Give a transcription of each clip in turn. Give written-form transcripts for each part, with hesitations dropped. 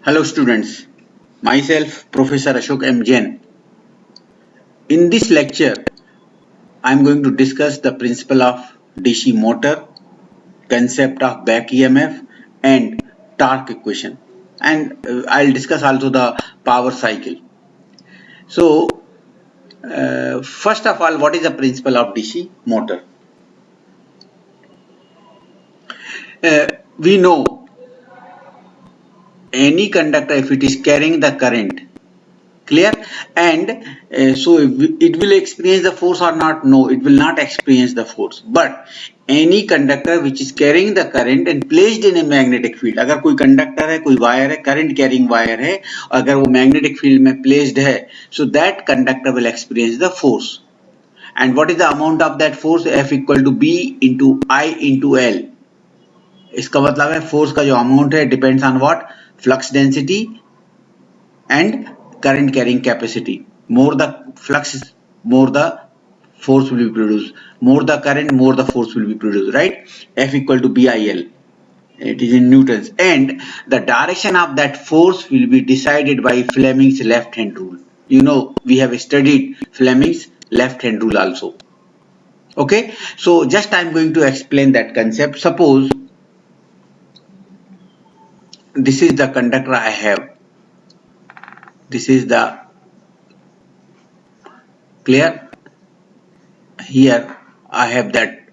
Hello students, myself Professor Ashok M. Jain. In this lecture, I am going to discuss the principle of DC motor, concept of back EMF and torque equation, and I'll discuss also the power cycle. So first of all, what is the principle of DC motor? We know any conductor, if it is carrying the current, clear, and so it will experience the force or not? No, it will not experience the force. But any conductor which is carrying the current and placed in a magnetic field, अगर कोई conductor है, कोई wire है, current carrying wire है, अगर वो magnetic field में placed है, so that conductor will experience the force. And what is the amount of that force? F equal to B into I into L. इसका मतलब है फोर्स का जो अमाउंट है depends on what? Flux density and current carrying capacity. More the flux, more the force will be produced. More the current, more the force will be produced, right? F equal to BIL. It is in newtons, and the direction of that force will be decided by Fleming's left hand rule. You know, we have studied Fleming's left hand rule also. Okay, so just I am going to explain that concept. Suppose this is the conductor I have. This is the clear. Here I have that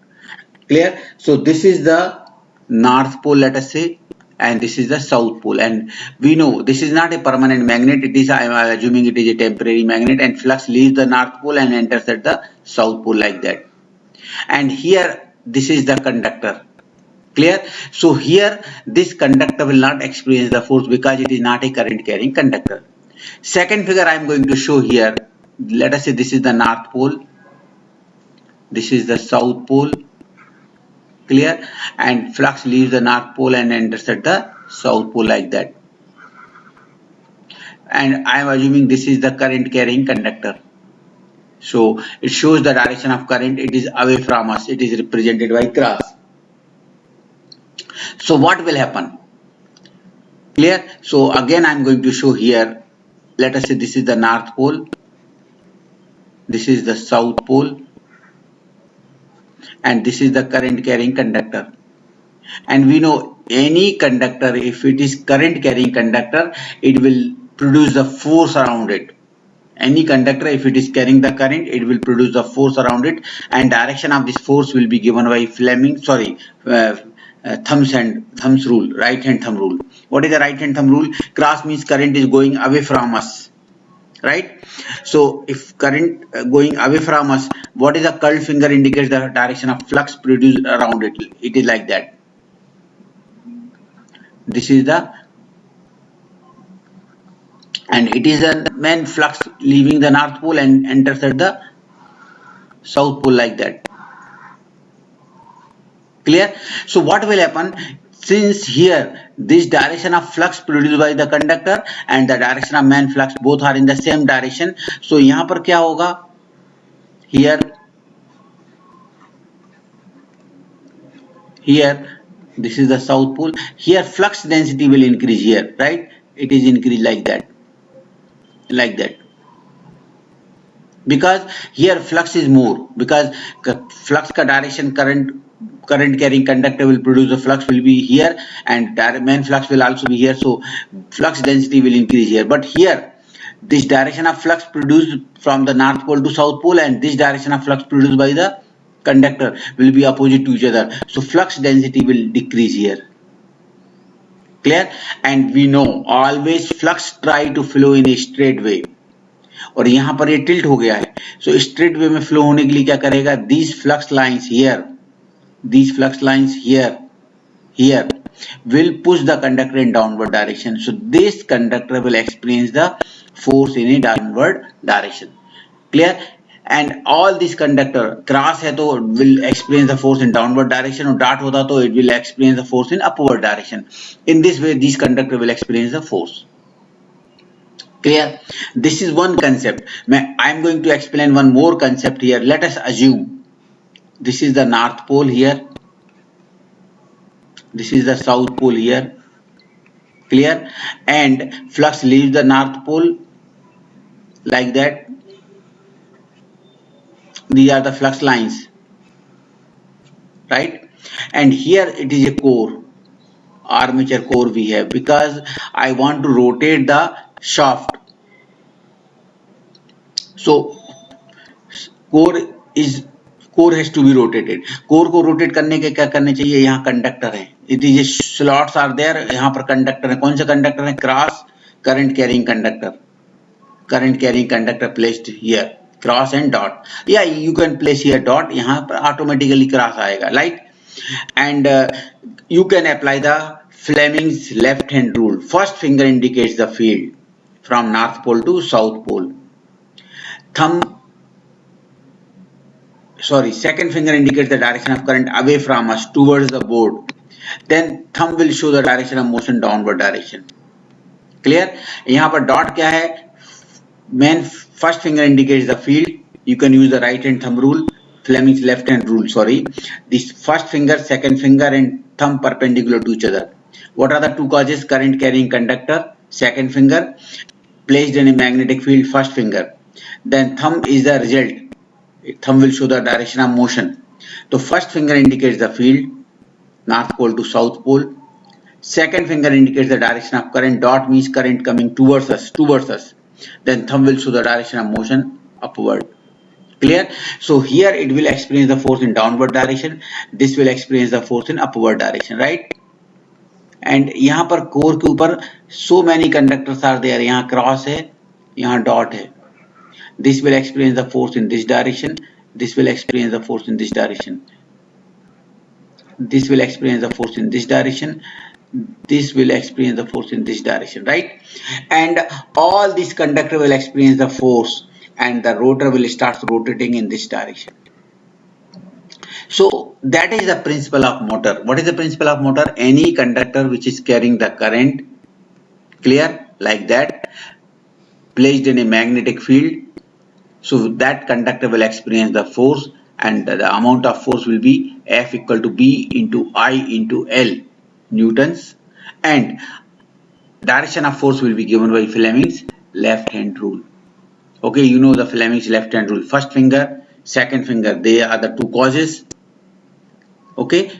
clear. So this is the north pole, let us say, and this is the south pole, and we know this is not a permanent magnet. It is, I am assuming it is a temporary magnet, and flux leaves the north pole and enters at the south pole like that. And here this is the conductor, clear. So here this conductor will not experience the force because it is not a current carrying conductor. Second figure I am going to show here. Let us say this is the north pole, this is the south pole, clear, and flux leaves the north pole and enters at the south pole like that. And I am assuming this is the current carrying conductor. So it shows the direction of current. It is away from us. It is represented by cross. So what will happen? Clear. So again I am going to show here. Let us say this is the north pole, this is the south pole, and this is the current carrying conductor. And we know any conductor, if it is current carrying conductor, it will produce the force around it. Any conductor, if it is carrying the current, it will produce the force around it, and direction of this force will be given by thumbs rule, right hand thumb rule. What is the right hand thumb rule? Cross means current is going away from us, right? So if current going away from us, what is the curled finger indicates the direction of flux produced around it. It is like that. This is the, and it is a main flux leaving the north pole and enters at the south pole like that. Clear? So what will happen? Since here this direction of flux produced by the conductor and the direction of main flux both are in the same direction, so यहाँ पर क्या होगा? Here this is the south pole. Here flux density will increase here, right? It is increased like that, because here flux is more, because flux ka direction current carrying conductor will produce the flux will be here, and main flux will also be here, so flux density will increase here. But here this direction of flux produced from the north pole to south pole and this direction of flux produced by the conductor will be opposite to each other, so flux density will decrease here. Clear? And we know always flux try to flow in a straight way, और यहाँ पर ये tilt हो गया है, so straight way में flow होने के लिए क्या करेगा? These flux lines here will push the conductor in downward direction, so this conductor will experience the force in a downward direction. Clear? And all this conductor cross है तो will experience the force in downward direction, और dot होता तो it will experience the force in upward direction. In this way this conductor will experience the force. Clear? This is one concept. I am going to explain one more concept here. Let us assume this is the north pole here, this is the south pole here, clear, and flux leaves the north pole like that. These are the flux lines, right? And here it is a core, armature core we have, because I want to rotate the shaft. So core is core has to be rotated. core को rotate करने के क्या करने चाहिए? यहाँ conductor है, it is a slots are there, यहाँ पर कंडक्टर है. कौन से कंडक्टर है? Cross current carrying conductor. Current carrying conductor placed here, cross and dot. Yeah, you can place here dot, यहाँ पर automatically cross आएगा, right? And you can apply the Fleming's left hand rule. First finger indicates the field from north pole to south pole. Second finger indicates the direction of current away from us towards the board. Then thumb will show the direction of motion downward direction. Clear? यहाँ पर dot क्या है? Main first finger indicates the field. You can use the right hand thumb rule, Fleming's left hand rule. Sorry, this first finger, second finger, and thumb perpendicular to each other. What are the two causes? Current carrying conductor, second finger, placed in a magnetic field, first finger. Then thumb is the result. Thumb will show the direction of motion. So first finger indicates the field, north pole to south pole. Second finger indicates the direction of current. Dot means current coming towards us. Then thumb will show the direction of motion upward. Clear? So here it will experience the force in downward direction. This will experience the force in upward direction, right? And यहाँ पर core के ऊपर so many conductors are there. यहाँ cross है, यहाँ dot है. This will experience the force in this direction. This will experience the force in this direction. This will experience the force in this direction. This will experience the force in this direction, right? And all these conductor will experience the force, and the rotor will start rotating in this direction. So that is the principle of motor. What is the principle of motor? Any conductor which is carrying the current, clear, like that, placed in a magnetic field, so that conductor will experience the force, and the amount of force will be F equal to B into I into L newtons, and direction of force will be given by Fleming's left hand rule. Okay, you know the Fleming's left hand rule. First finger, second finger, they are the two causes. Okay,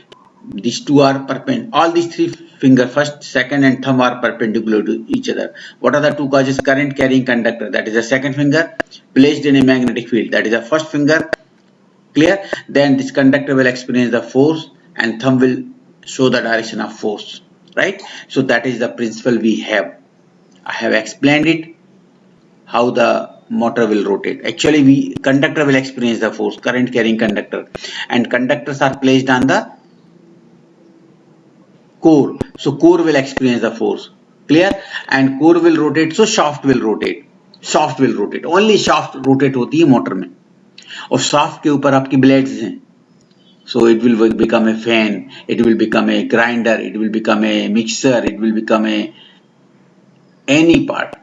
these two are perpendicular. All these three fingers, first, second, and thumb are perpendicular to each other. What are the two causes? Current carrying conductor, that is the second finger, placed in a magnetic field, that is the first finger. Clear? Then this conductor will experience the force, and thumb will show the direction of force, right? So that is the principle we have. I have explained it, how the motor will rotate. Actually, conductor will experience the force, current carrying conductor, and conductors are placed on the core. So core will experience the force. Clear? And core will rotate, so shaft will rotate. Shaft will rotate. Only shaft rotate होती है motor में, और shaft के ऊपर आपकी blades हैं. So it will become a fan, it will become a grinder, it will become a mixer, it will become a any part.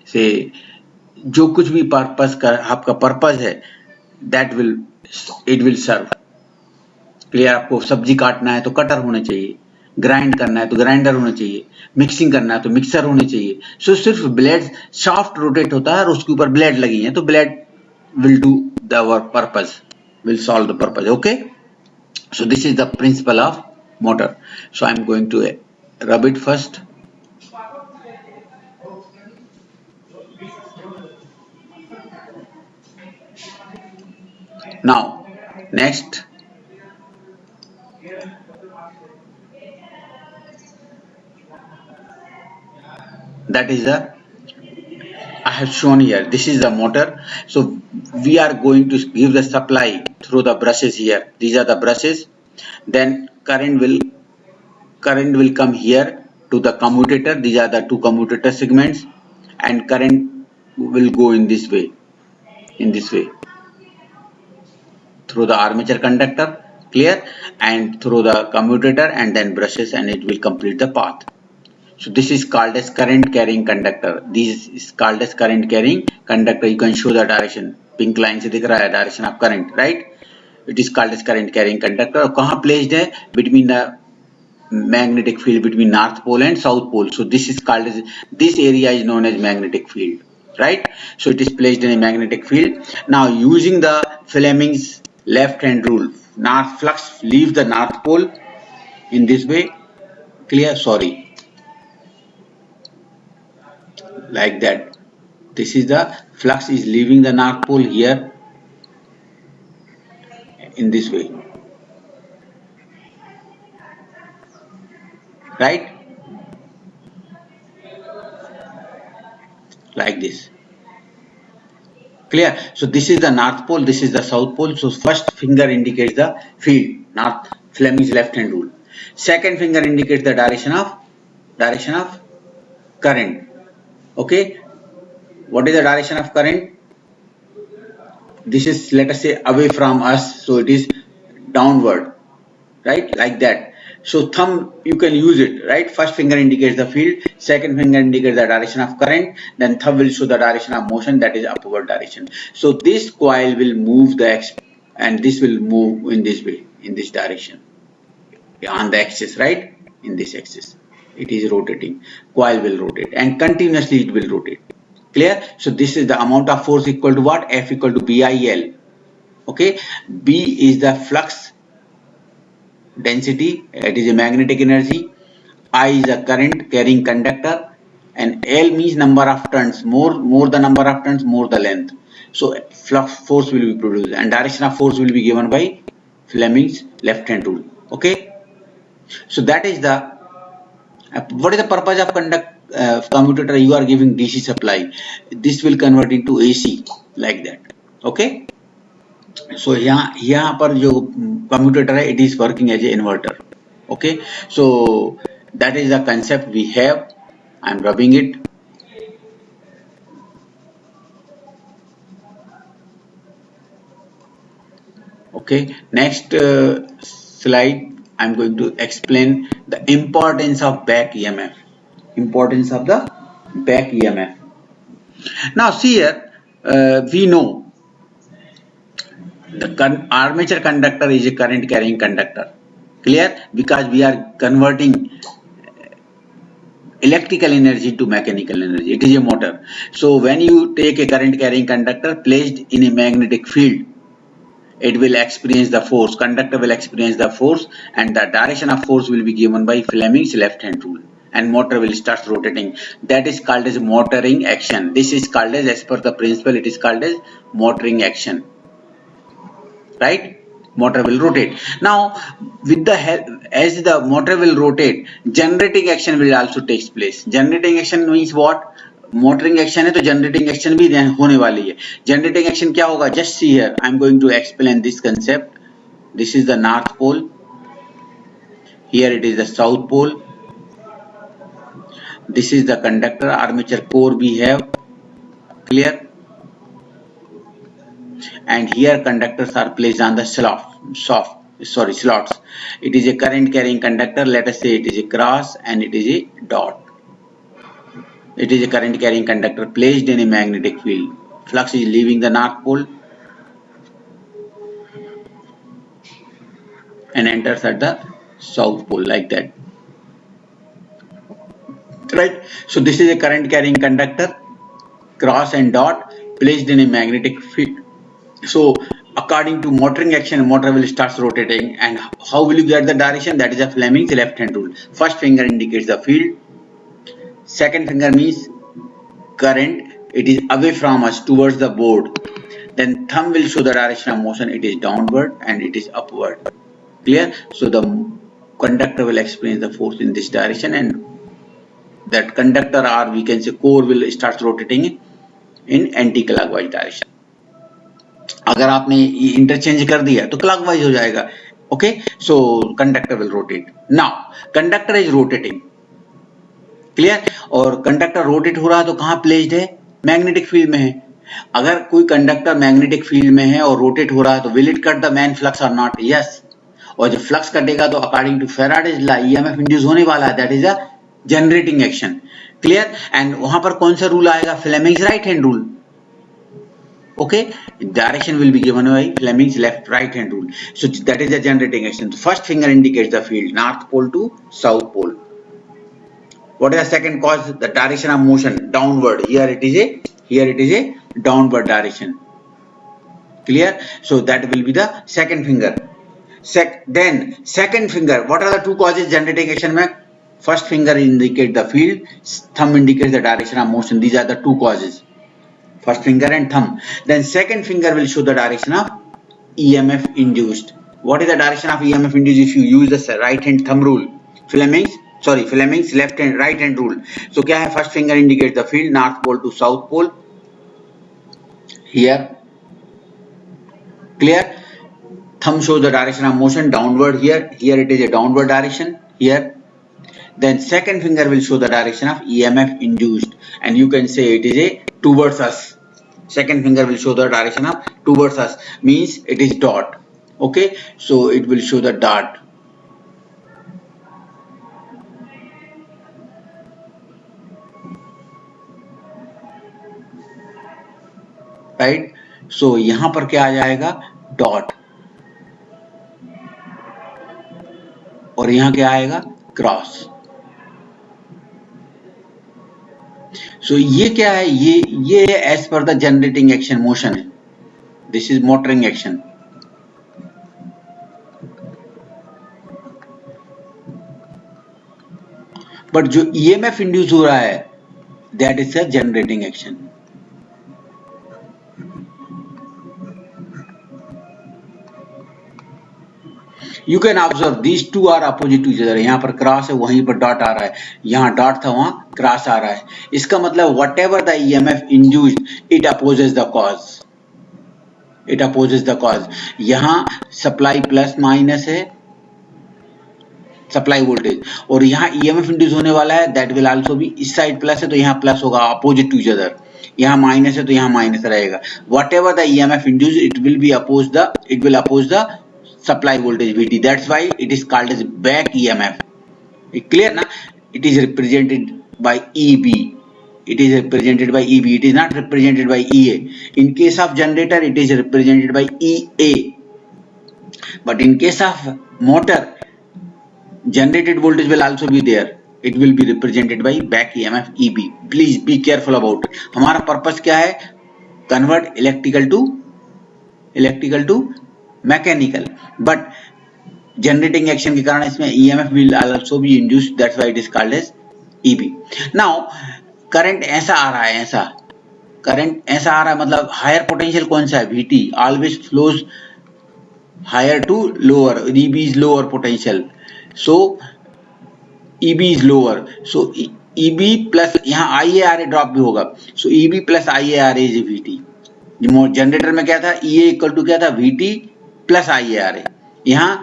Say जो कुछ भी पर्पस का आपका पर्पस है, that will it will serve. Clear? आपको सब्जी काटना है तो कटर होना चाहिए, ग्राइंड करना है तो ग्राइंडर होना चाहिए, मिक्सिंग करना है तो मिक्सर होने चाहिए. सो सिर्फ ब्लेड, शाफ्ट रोटेट होता है और उसके ऊपर ब्लेड लगी है, तो blade will do the purpose, will solve the purpose. Okay, so this is the principle of motor. So I am going to rub it first. Now next, that is the I have shown here. This is the motor. So we are going to give the supply through the brushes here. These are the brushes. Then current will come here to the commutator. These are the two commutator segments, and current will go in this way, through the armature conductor. Clear? And through the commutator, and then brushes, and it will complete the path. So this is called as current carrying conductor. This is called as current carrying conductor. You can show the direction. Pink line से दिख रहा है direction of current, right? It is called as current carrying conductor. और कहाँ placed है? Between the magnetic field between North Pole and South Pole. So this is called as, this area is known as magnetic field, right? So it is placed in a magnetic field. Now using the Fleming's left hand rule, north flux leaves the North Pole in this way, clear? Sorry, like that. This is the flux is leaving the North Pole here in this way, right? Like this. Clear? So this is the North Pole, this is the South Pole. So first finger indicates the field, North Fleming's left hand rule. Second finger indicates the direction of current. Okay. What is the direction of current? This is, let us say, away from us, so it is downward, right? Like that. So thumb, you can use it, right? First finger indicates the field, second finger indicates the direction of current, then thumb will show the direction of motion, that is upward direction. So this coil will move the X, and this will move in this way, in this direction, on the axis, right? In this axis, it is rotating. Coil will rotate, and continuously it will rotate. Clear? So this is the amount of force equal to what? F equal to BIL. Okay, B is the flux density, it is a magnetic energy, I is a current carrying conductor, and L means number of turns. More the number of turns, more the length. So flux force will be produced, and direction of force will be given by Fleming's left hand rule. Okay, so that is the what is the purpose of commutator? You are giving DC supply, this will convert into AC, like that. Okay, so यहाँ पर जो commutator है, it is working as a inverter. Okay, so that is the concept we have. I am rubbing it. Okay, next slide, I am going to explain the importance of back EMF. Importance of the back EMF. Now see here, we know the armature conductor is a current carrying conductor. Clear? Because we are converting electrical energy to mechanical energy. It is a motor. So when you take a current carrying conductor placed in a magnetic field, it will experience the force. Conductor will experience the force, and the direction of force will be given by Fleming's left hand rule, and motor will start rotating. That is called as motoring action. This is called as per the principle, it is called as motoring action. Right? Motor will rotate. Now with the help, as the motor will rotate, generating action will also takes place. Generating action means what? Motoring action है तो generating action भी होने वाली है. Generating action क्या होगा? Just see here, I am going to explain this concept. This is the north pole, here it is the south pole. This is the conductor, armature core we have. Clear? And here conductors are placed on the slots. It is a current carrying conductor. Let us say it is a cross and it is a dot. It is a current carrying conductor placed in a magnetic field. Flux is leaving the north pole and enters at the south pole, like that. Right? So this is a current carrying conductor, cross and dot, placed in a magnetic field. So according to motoring action, motor will start rotating. And how will you get the direction? That is a Fleming's left hand rule. First finger indicates the field, second finger means current, it is away from us towards the board. Then thumb will show the direction of motion, it is downward and it is upward. Clear? So the conductor will experience the force in this direction, and that conductor, or we can say core, will start rotating in anti-clockwise direction. अगर आपने interchange कर दिया तो clockwise हो जाएगा. Okay, so conductor will rotate. Now conductor is rotating. Clear? और conductor rotate हो रहा है तो कहां प्लेस्ड है? मैग्नेटिक फील्ड में है. अगर कोई कंडक्टर मैग्नेटिक फील्ड में है और रोटेट हो रहा है तो will it cut the main flux और नॉट? यस. और जब फ्लक्स कटेगा तो according to Faraday's law EMF induce होने वाला है. That is a generating action. Clear? And वहां पर कौन सा रूल आएगा? Fleming's right hand rule. Okay, direction will be given by Fleming's left right hand rule. So that is the generating action. The first finger indicates the field, north pole to south pole. What is the second cause? The direction of motion downward. Here it is a downward direction. Clear? So that will be the second finger. Then second finger. What are the two causes generating action? First finger indicates the field, thumb indicates the direction of motion. These are the two causes. First finger and thumb. Then second finger will show the direction of EMF induced. What is the direction of EMF induced if you use the right hand thumb rule? Fleming's left hand right hand rule. So क्या है? First finger indicates the field, north pole to south pole. Here. Clear? Thumb shows the direction of motion downward here. Here it is a downward direction. Here. Then second finger will show the direction of EMF induced, and you can say it is a towards us. Second finger will show the direction of towards us, means it is dot. Okay, so it will show the dot. Right, so यहाँ पर क्या आ जाएगा? Dot, और यहाँ क्या आएगा? Cross. So ये क्या है? ये as per the generating action motion है. This is motoring action. But जो EMF induce हो रहा है, that is a generating action. You can observe these two are opposite to each other. यहाँ पर क्रॉस है, वहीं पर डॉट आ रहा है. यहाँ डॉट था, वहाँ क्रॉस आ रहा है. इसका मतलब whatever the EMF induced, it opposes the cause. It opposes the cause. यहाँ सप्लाई प्लस माइनस है, सप्लाई वोल्टेज, और यहाँ EMF इंड्यूस होने वाला है. दैट विल आल्सो बी, इस साइड प्लस है तो यहाँ प्लस होगा, अपोजिट टू ईच अदर. यहाँ माइनस है तो यहाँ माइनस रहेगा. Whatever the EMF induced, it will oppose the supply voltage VT. That's why it is called as back EMF. Clear na? It is represented by EB. It is represented by EB. It is not represented by EA. In case of generator, it is represented by EA. But in case of motor, generated voltage will also be there. It will be represented by back EMF EB. Please be careful about it. हमारा purpose क्या है? Convert electrical to mechanical. But generating action के कारण इसमें EMF will also be induced. That's why it is called as EB. Now current ऐसा आ रहा है, current ऐसा आ रहा है, मतलब higher potential कौन सा है? VT always flows higher to lower. EB is lower potential. So EB is lower. So EB plus यहाँ IARA ड्रॉप भी होगा. So EB plus IARA is VT. Generator में क्या था? EA इक्वल टू क्या था? VT plus IARA. यहाँ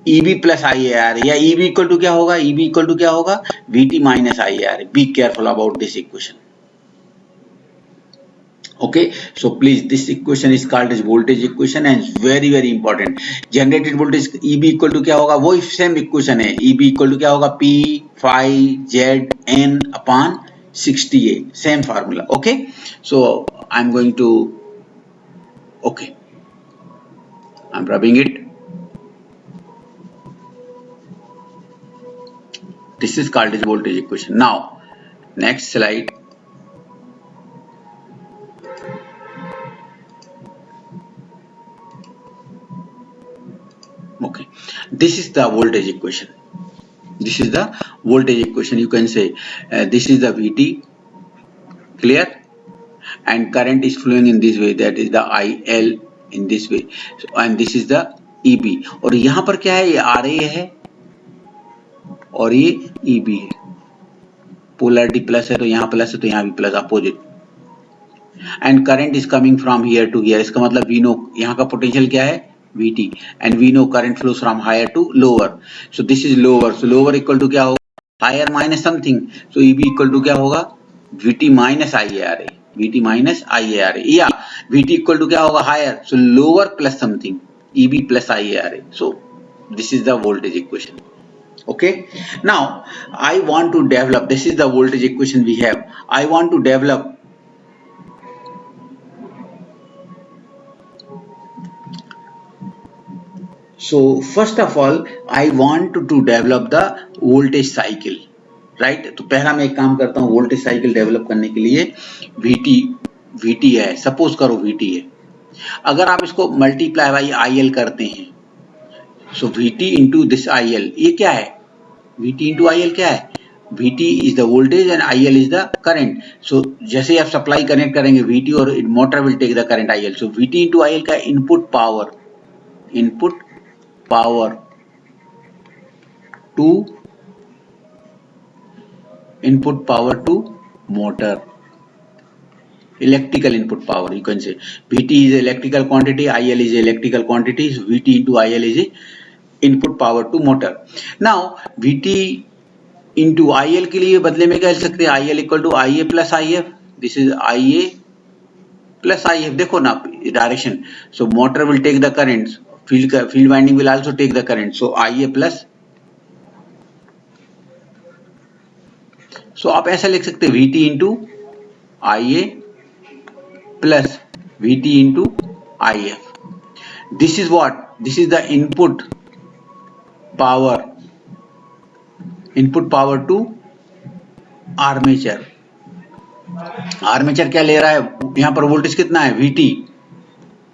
EB plus IARA, या EB इक्वल टू क्या होगा? EB इक्वल टू क्या होगा? VT minus IARA. Be careful about this equation. Okay, so please, this equation is called as voltage equation and very very important. Generated voltage EB equal to क्या होगा? वो same equation है. EB equal to क्या होगा? P phi Z N upon 60A. Same formula. Okay, so I'm going to, okay, I'm rubbing it. This is called as voltage equation. Now next slide. Okay, this is the voltage equation. This is the voltage equation. You can say this is the VT. Clear? And current is flowing in this way. That is the IL in this way. So, and this is the EB. और यहाँ पर क्या है? ये RA है और ये EB है. पोलैरिटी प्लस है तो यहाँ प्लस है तो यहाँ भी plus, opposite. And current is coming from here to here. इसका मतलब वी नो यहाँ का पोटेंशियल क्या है? VT. And we know current flows from higher to lower. So this is lower. So lower equal to क्या होगा? Higher minus something. So EB equal to क्या होगा? VT minus IARA. VT minus IARA, या VT equal to क्या होगा? Higher. So lower plus something, EB plus IARA. So this is the voltage equation. Okay, now I want to develop, this is the voltage equation we have. I want to develop So first of all I want to develop the voltage cycle, right? तो पहला मैं एक काम करता हूँ, voltage cycle develop करने के लिए VT है, सपोज करो VT है, अगर आप इसको मल्टीप्लाई बाई IL करते हैं, सो VT इंटू दिस IL, ये क्या है? VT इंटू IL क्या है? VT is the voltage and IL is the current. So जैसे आप सप्लाई कनेक्ट करेंगे VT और motor will take the current IL. So VT into IL का input power to motor, electrical input power, you can say VT is electrical quantity, IL is electrical quantity, so VT into IL is input power to motor. Now VT into IL के लिए बदले में क्या लिख सकते हैं? IL equal to IA plus IF. This is IA plus IF. देखो ना direction, so motor will take the current, field winding will also take the current, so IA plus, so आप ऐसा लिख सकते हैं VT into IA plus VT into IF. This is what? This is the input power to armature. Armature क्या ले रहा है? यहाँ पर वोल्टेज कितना है? VT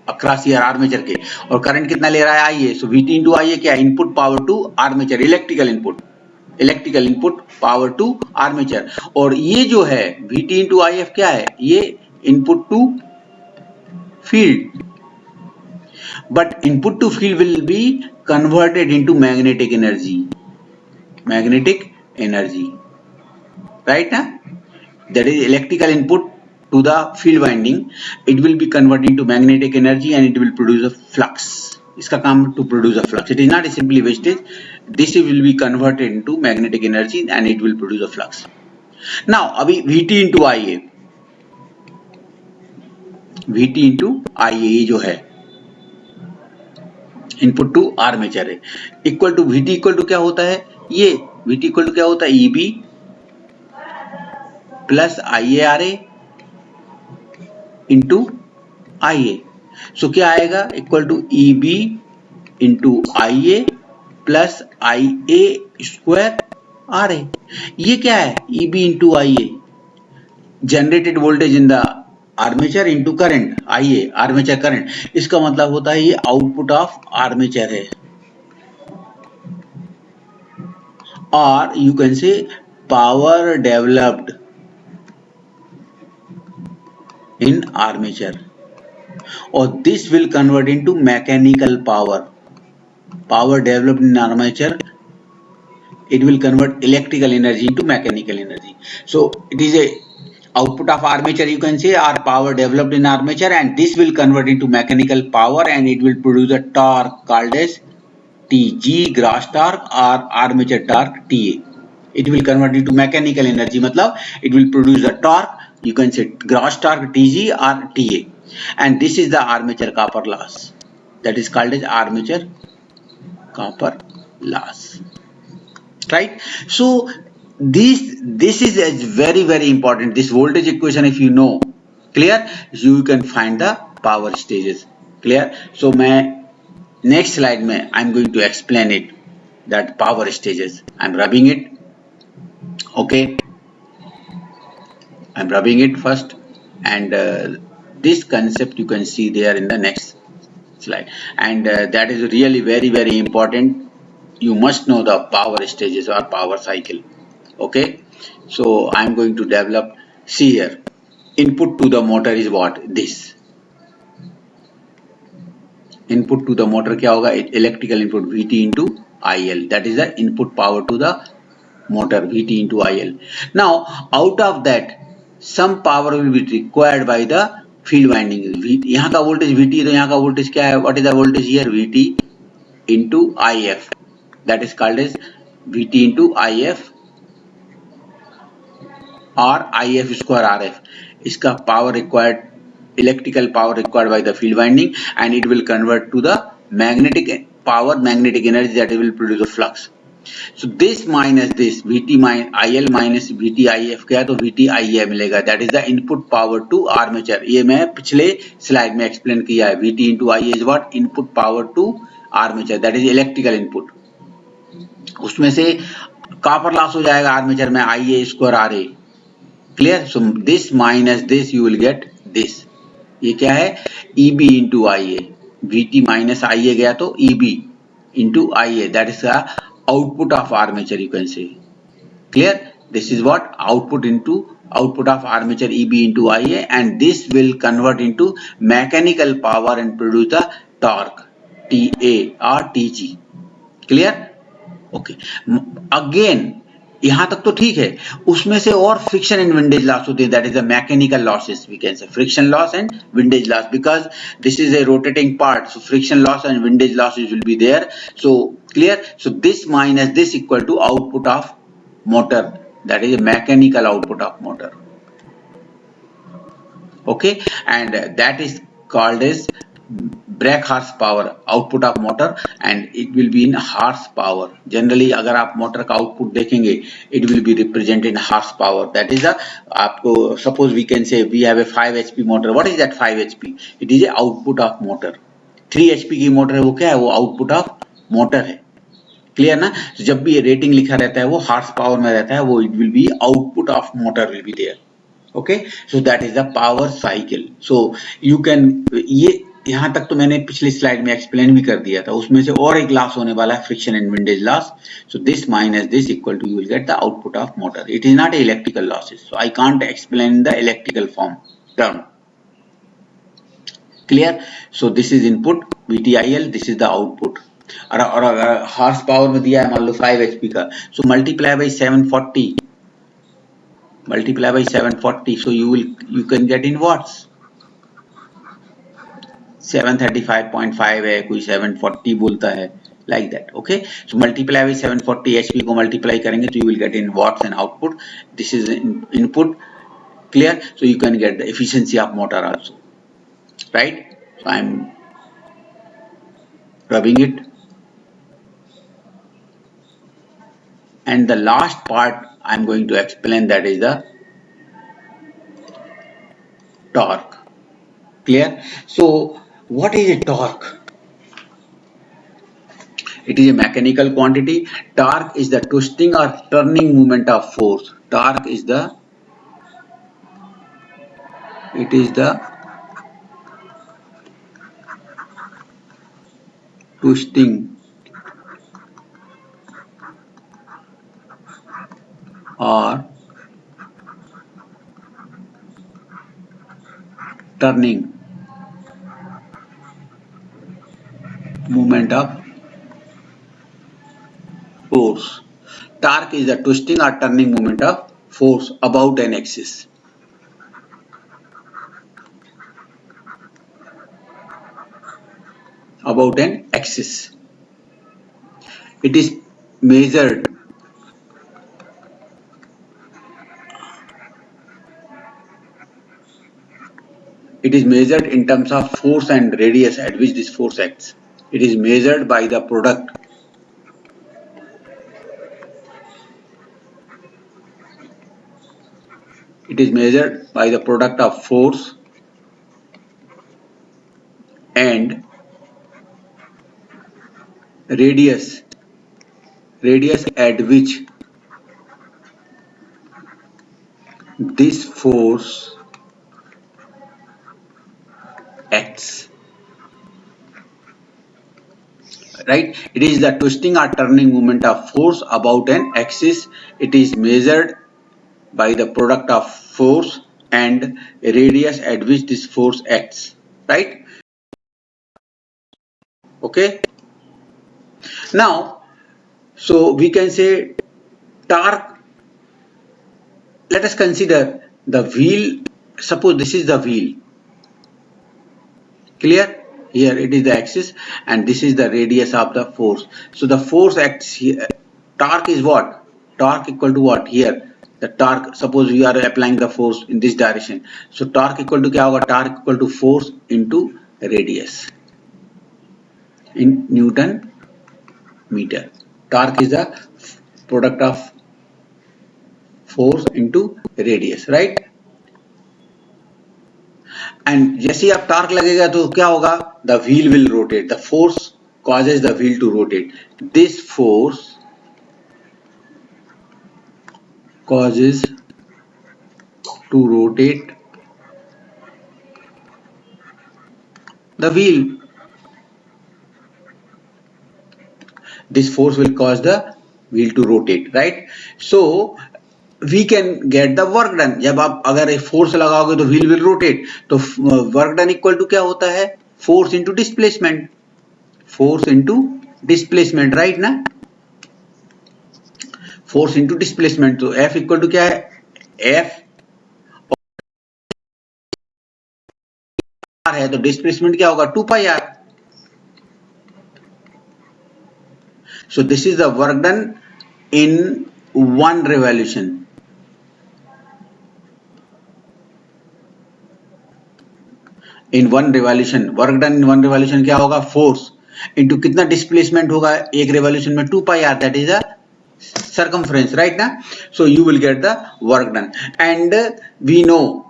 अक्रॉस ईयर आर्मेचर के, और करंट कितना ले रहा है? IA. So VT into IA क्या है? Input power to armature, electrical input power to armature. और ये जो है VT इंटू IF क्या है? ये input to field. But input to field will be converted into magnetic energy, right? That is electrical input to the field winding. It will be converted into magnetic energy and it will produce a flux. इसका काम to produce a flux. It is not simply wastage. This will be converted into magnetic energy and it will produce a flux. Now अभी VT into IA ये जो है input to armature है, equal to VT equal to क्या होता है? ये VT equal to क्या होता है? EB plus IARA into IA. So क्या आएगा? Equal to EB into IA plus IA square RA. ये क्या है? EB into IA, generated voltage in the armature into current IA, armature current. इसका मतलब होता है ये आउटपुट ऑफ आर्मेचर है, और you can say power developed in armature, और this will convert into mechanical power developed in armature. It will convert electrical energy into mechanical energy. So it is a output of armature, you can say, or power developed in armature, and this will convert into mechanical power and it will produce a torque called as TG, gross torque, or armature torque TA. It will convert into mechanical energy, मतलब it will produce a torque, you can say gross torque TG or TA, and this is the armature copper loss, that is called as armature copper loss. Right? So this is very important. This voltage equation, if you know, clear, you can find the power stages. Clear? So मैं next slide में I'm going to explain it, that power stages. I'm rubbing it. Okay, I'm rubbing it first, and this concept you can see there in the next slide, and that is really very important. You must know the power stages or power cycle. Okay, so I'm going to develop. See here, input to the motor is what? This input to the motor क्या होगा? Electrical input VT into IL, that is the input power to the motor, VT into IL. Now out of that some power will be required by the field winding. यहाँ का voltage VT है, तो यहाँ का voltage क्या है? What is the voltage here? VT into IF, that is called as VT into IF or IF square RF. इसका power required, electrical power required by the field winding, and it will convert to the magnetic power, magnetic energy, that will produce a flux. So this minus this VT minus IL minus VT IF क्या है? तो VT IA मिलेगा, that is the input power to armature. ये मैं पिछले slide में explain किया है. VT into IA is what? Input power to armature, that is electrical input. उसमें से कॉपर लॉस हो जाएगा आर्मेचर में, IA square RA। Clear? So this minus this you will get this. ये क्या है? EB into IA। VT minus IA गया तो EB into IA, that is the output of armature, you can से। Clear? This is what output into output of armature EB into IA, and this will convert into mechanical power and produce the torque TA or TG. Clear? Okay. Again, यहाँ तक तो ठीक है, उसमें से और friction and windage loss होती है, that is the mechanical losses, we can say friction loss and windage loss, because this is a rotating part, so friction loss and windage losses will be there. So clear? So this minus this equal to output of motor, that is a mechanical output of motor. Okay, and that is called as brake horsepower, output of motor, and it will be in horsepower. Generally अगर आप motor का output देखेंगे, it will be represented in horsepower. That is a, आपको suppose we can say we have a 5 HP motor. What is that 5 HP? It is a output of motor. 3 HP की motor है, वो क्या है? वो output of motor है। Clear ना? तो जब भी ये रेटिंग लिखा रहता है वो हार्स पावर में रहता है, वो it will be output of motor will be there. Okay, so that is the power cycle. So you can, ये यहां तक तो मैंने पिछली स्लाइड में एक्सप्लेन भी कर दिया था। उसमें से और एक लॉस होने वाला है, friction and windage loss. So this minus this equal to, you will get the output of motor. It is not electrical losses, so I can't explain the electrical form term. Clear? So this is input VTIL, this is the output. और अगर horse power में दिया है मान लो 5 HP का, so multiply by 740, so you can get in watts. 735.5 है, कोई 740 बोलता है, like that. Okay, so multiply by 740 HP को मल्टीप्लाई करेंगे तो you will get in watts and output. This is input. Clear? So you can get the efficiency of motor also, right? So I am rubbing it. And the last part I am going to explain, that is the torque. Clear? So what is a torque? It is a mechanical quantity. Torque is the twisting or turning movement of force. Torque is the, it is the twisting or turning movement of force. Torque is the twisting or turning movement of force about an axis. About an axis. It is measured in terms of force and radius at which this force acts. It is measured by the product of force and radius at which this force acts. Right? It is the twisting or turning movement of force about an axis. It is measured by the product of force and radius at which this force acts. Right? Okay. Now, so we can say torque. Let us consider the wheel. Suppose this is the wheel. Clear? Here it is the axis and this is the radius of the force. So the force acts here. Torque is what? Torque equal to what? Here the torque, suppose we are applying the force in this direction. So torque equal to क्या होगा? Torque equal to force into radius in Newton meter. Torque is the product of force into radius, right? And जैसे ही आप torque लगेगा तो क्या होगा? The wheel will rotate. The force causes the wheel to rotate. This force causes to rotate the wheel. This force will cause the wheel to rotate, right? So we can get the work done. जब आप अगर एक force लगाओगे तो wheel will rotate. तो work done equal to क्या होता है? Force into displacement. Force into displacement, right ना? Force into displacement. तो F equal to क्या है? F R है तो displacement क्या होगा? 2 pi R. So this is the work done in one revolution. In one revolution, work done in one revolution क्या होगा? फोर्स इनटू कितना डिस्प्लेसमेंट होगा एक रिवॉल्यूशन में? 2 pi R, that is a circumference, right ना? So you will get the work done. And we know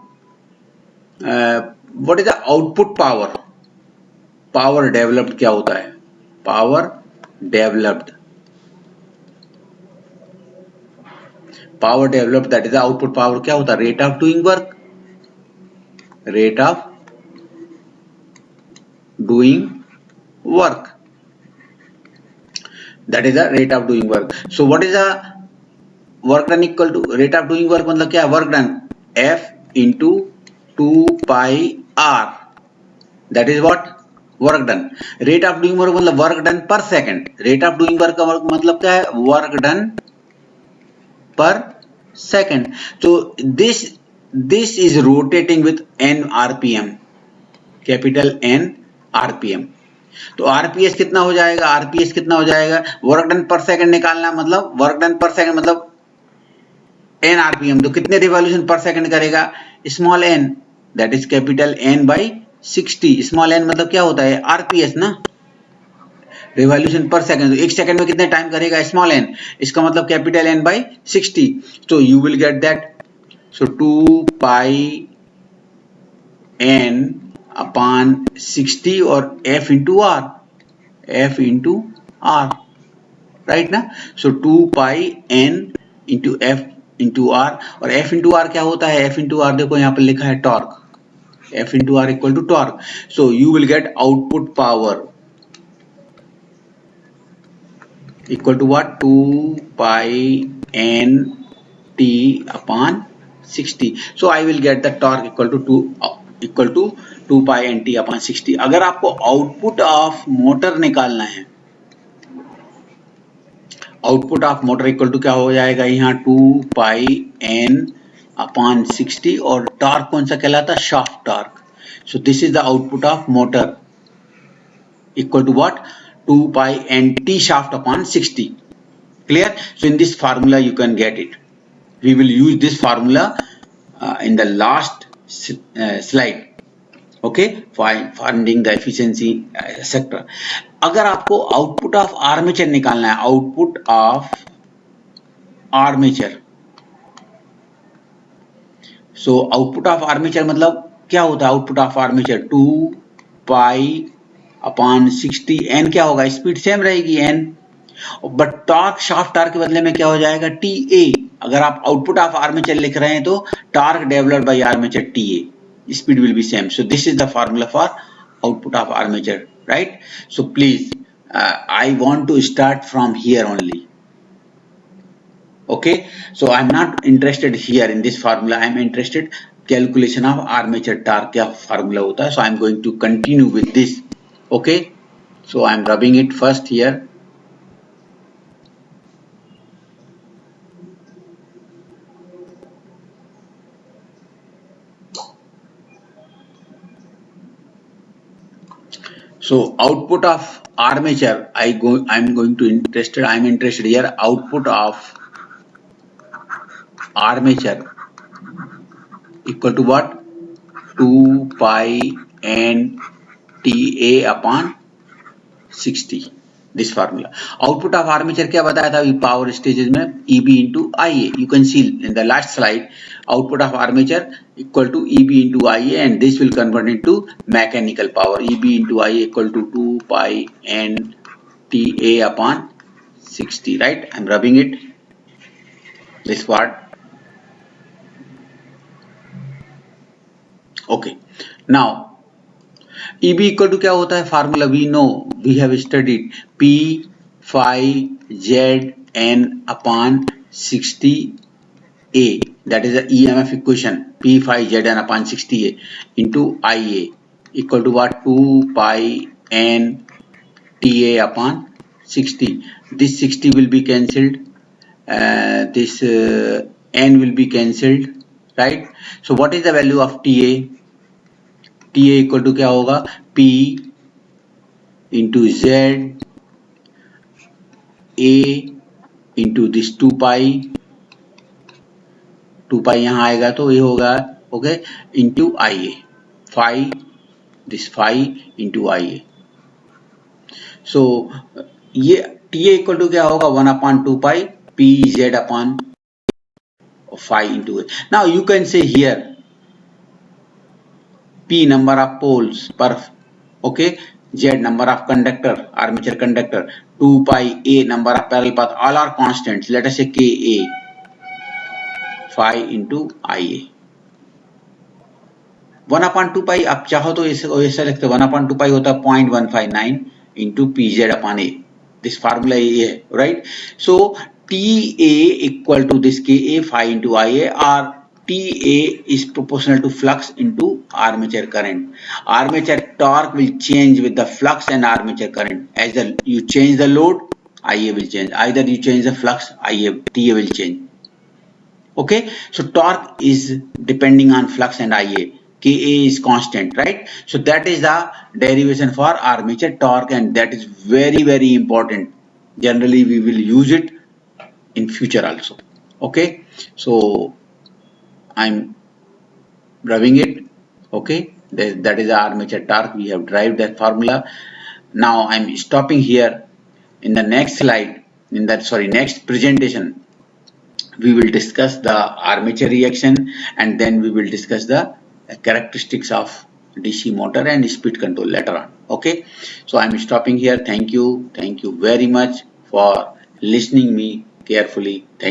what is the output power? Power developed क्या होता है? Power developed. Power developed, that is the output power क्या होता है? Rate of doing work. Rate of doing work, that is the rate of doing work. So what is the work done equal to? Rate of doing work मतलब क्या है? Work done F into 2 pi R, that is what? Work done. Rate of doing work मतलब work done per second. Rate of doing work का मतलब क्या है? Work done per second. So this is rotating with n RPM, capital N RPM. तो RPS कितना हो जाएगा? RPS कितना हो जाएगा? वर्क डन पर सेकंड निकालना, मतलब वर्क डन पर सेकंड मतलब n RPM, तो कितने रिवॉल्यूशन पर सेकंड करेगा? Small n, that is capital N by 60. Small n मतलब क्या होता है? RPS ना, रिवॉल्यूशन पर सेकंड. तो एक सेकंड में कितने टाइम करेगा? स्मॉल n, इसका मतलब कैपिटल N बाई 60. तो you will get that. So 2 pi n upon 60 और F into R, F into R, right ना? सो 2 pi n into F into R, और F इंटू R क्या होता है? F इंटू R देखो यहाँ पर लिखा है torque. F into R equal to torque. So you will get output power equal to what? 2 pi n t upon 60. So I will get the torque equal to 2 pi N T upon 60. अगर आपको output of motor निकालना है, output of motor equal to क्या हो जाएगा? यहाँ 2 pi N upon 60, और torque कौन सा कहलाता है? Shaft torque. So this is the output of motor equal to what? 2 pi N T shaft upon 60. Clear? So in this formula you can get it. We will use this formula in the last slide, okay, finding the efficiency etc. अगर आपको output of armature निकालना है, output of armature, so output of armature मतलब क्या होता है? Output of armature 2 pi upon 60. N क्या होगा? स्पीड सेम रहेगी n, but torque shaft torque के बदले में क्या हो जाएगा? TA. अगर आप आउटपुट ऑफ आर्मेचर लिख रहे हैं तो torque developed by armature TA, speed will be same. So this is the formula for output of armature, right? So please, I want to start from here only, okay? So I'm not interested here in this formula. I'm interested calculation of armature torque क्या formula होता है. So I'm going to continue with this, okay? So I'm rubbing it first here. So output of armature, I'm interested here. Output of armature equal to what? 2 pi n TA upon 60. This formula. Output of armature क्या बताया था अभी power stages में? EB into IA. You can see in the last slide. Output of armature equal to EB into IA, and this will convert into mechanical power. EB into IA equal to 2 pi n TA upon 60, right? I'm rubbing it, this part. Okay. Now, EB equal to क्या होता है? Formula we know, we have studied P phi Z N upon 60 A. That is the EMF equation. P phi Z N upon 60 A into IA equal to what? 2 pi N TA upon 60. This 60 will be cancelled. This N will be cancelled, right? So what is the value of TA? TA equal to क्या होगा? P into Z A into this 2 pi. 2 pi यहाँ आएगा तो ये होगा, okay, into IA. Phi, this phi into IA. So ये TA equal to क्या होगा? 1 upon 2 pi PZ upon phi into A. Now you can say here P number of poles per, okay, Z number of conductor, armature conductor, 2 pi A number of parallel path, all are constants. Let us say Ka, phi into Ia. 1 upon 2 pi आप चाहो तो ऐसा लिखते 1 upon 2 pi होता है 0.159 into PZ upon A. This formula ये है, right? So TA equal to this Ka phi into Ia, or TA is proportional to flux into armature current. Armature torque will change with the flux and armature current. As you change the load, Ia will change. Either you change the flux, TA will change. Okay, so torque is depending on flux and Ia. Ka is constant, right? So that is the derivation for armature torque, and that is very, very important. Generally, we will use it in future also. Okay, so I'm rubbing it. Okay, that is the armature torque. We have derived that formula. Now I'm stopping here. In the next slide, next presentation, we will discuss the armature reaction, and then we will discuss the characteristics of DC motor and speed control later on. Okay, so I'm stopping here. Thank you very much for listening me carefully. Thank